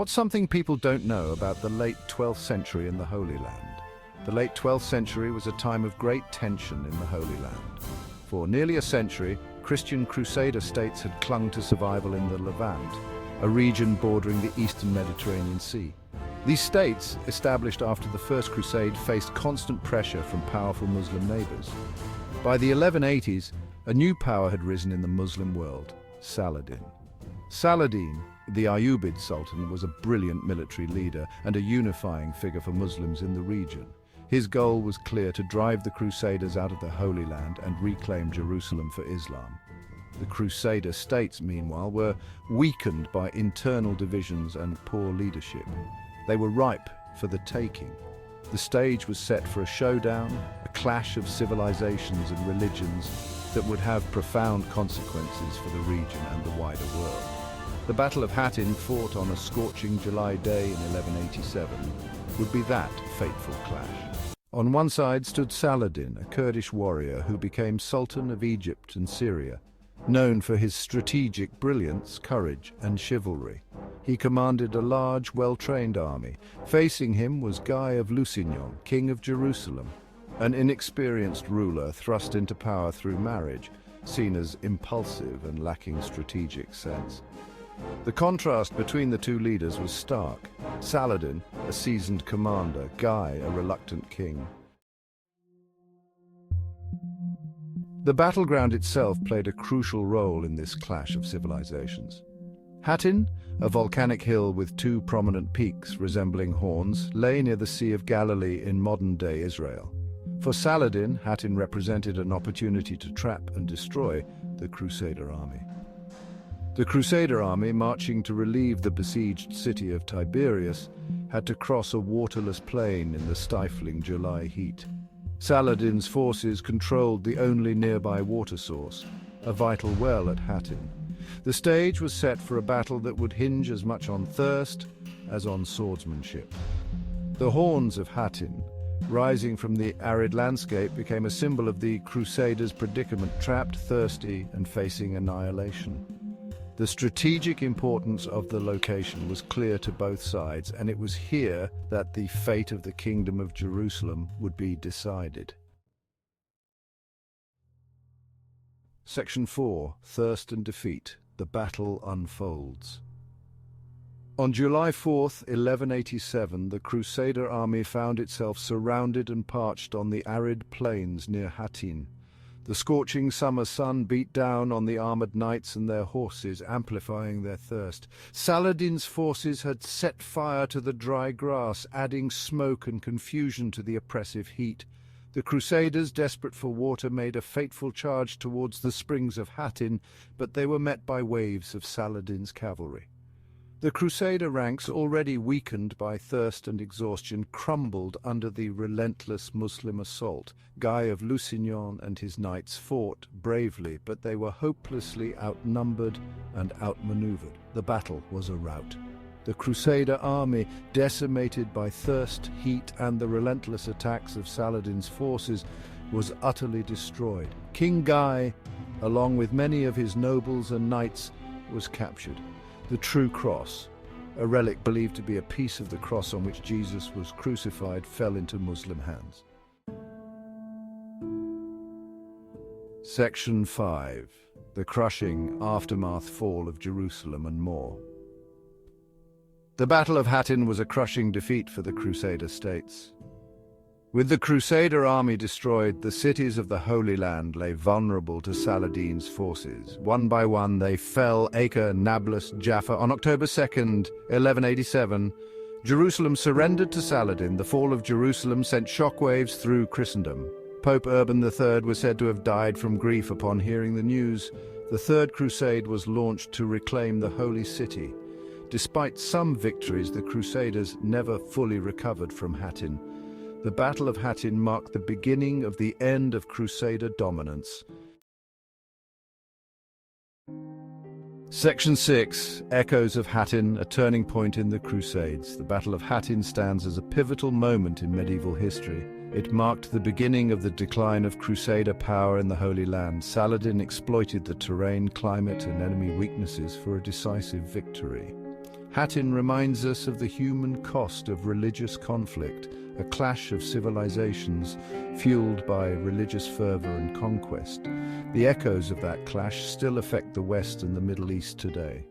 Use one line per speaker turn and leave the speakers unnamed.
What's something people don't know about the late 12th century in the Holy Land? The late 12th century was a time of great tension in the Holy Land. For nearly a century, Christian Crusader states had clung to survival in the Levant, a region bordering the eastern Mediterranean Sea. These states, established after the First Crusade, faced constant pressure from powerful Muslim neighbors. By the 1180s, a new power had risen in the Muslim world: Saladin. Saladin, the Ayyubid Sultan, was a brilliant military leader and a unifying figure for Muslims in the region. His goal was clear: to drive the Crusaders out of the Holy Land and reclaim Jerusalem for Islam. The Crusader states, meanwhile, were weakened by internal divisions and poor leadership. They were ripe for the taking. The stage was set for a showdown, a clash of civilizations and religions that would have profound consequences for the region and the wider world. The Battle of Hattin, fought on a scorching July day in 1187, would be that fateful clash. On one side stood Saladin, a Kurdish warrior who became Sultan of Egypt and Syria, known for his strategic brilliance, courage, and chivalry. He commanded a large, well-trained army. Facing him was Guy of Lusignan, king of Jerusalem, an inexperienced ruler thrust into power through marriage, seen as impulsive and lacking strategic sense. The contrast between the two leaders was stark. Saladin, a seasoned commander; Guy, a reluctant king. The battleground itself played a crucial role in this clash of civilizations. Hattin, a volcanic hill with two prominent peaks resembling horns, lay near the Sea of Galilee in modern-day Israel. For Saladin, Hattin represented an opportunity to trap and destroy the Crusader army. The Crusader army, marching to relieve the besieged city of Tiberias, had to cross a waterless plain in the stifling July heat. Saladin's forces controlled the only nearby water source, a vital well at Hattin. The stage was set for a battle that would hinge as much on thirst as on swordsmanship. The horns of Hattin, rising from the arid landscape, became a symbol of the Crusaders' predicament: trapped, thirsty, and facing annihilation. The strategic importance of the location was clear to both sides, and it was here that the fate of the Kingdom of Jerusalem would be decided. Section 4. Thirst and Defeat. The battle unfolds. On July 4th, 1187, the Crusader army found itself surrounded and parched on the arid plains near Hattin. The scorching summer sun beat down on the armored knights and their horses, amplifying their thirst. Saladin's forces had set fire to the dry grass, adding smoke and confusion to the oppressive heat. The Crusaders, desperate for water, made a fateful charge towards the springs of Hattin, but they were met by waves of Saladin's cavalry. The Crusader ranks, already weakened by thirst and exhaustion, crumbled under the relentless Muslim assault. Guy of Lusignan and his knights fought bravely, but they were hopelessly outnumbered and outmaneuvered. The battle was a rout. The Crusader army, decimated by thirst, heat, and the relentless attacks of Saladin's forces, was utterly destroyed. King Guy, along with many of his nobles and knights, was captured. The true cross, a relic believed to be a piece of the cross on which Jesus was crucified, fell into Muslim hands. Section 5. The crushing aftermath fall of Jerusalem and more. The Battle of Hattin was a crushing defeat for the Crusader states. With the Crusader army destroyed, the cities of the Holy Land lay vulnerable to Saladin's forces. One by one they fell: Acre, Nablus, Jaffa. On October 2nd, 1187, Jerusalem surrendered to Saladin. The fall of Jerusalem sent shockwaves through Christendom. Pope Urban III was said to have died from grief upon hearing the news. The Third Crusade was launched to reclaim the Holy City. Despite some victories, the Crusaders never fully recovered from Hattin. The Battle of Hattin marked the beginning of the end of Crusader dominance. Section 6. Echoes of Hattin, a turning point in the Crusades. The Battle of Hattin stands as a pivotal moment in medieval history. It marked the beginning of the decline of Crusader power in the Holy Land. Saladin exploited the terrain, climate, and enemy weaknesses for a decisive victory. Hattin reminds us of the human cost of religious conflict, a clash of civilizations fueled by religious fervor and conquest. The echoes of that clash still affect the West and the Middle East today.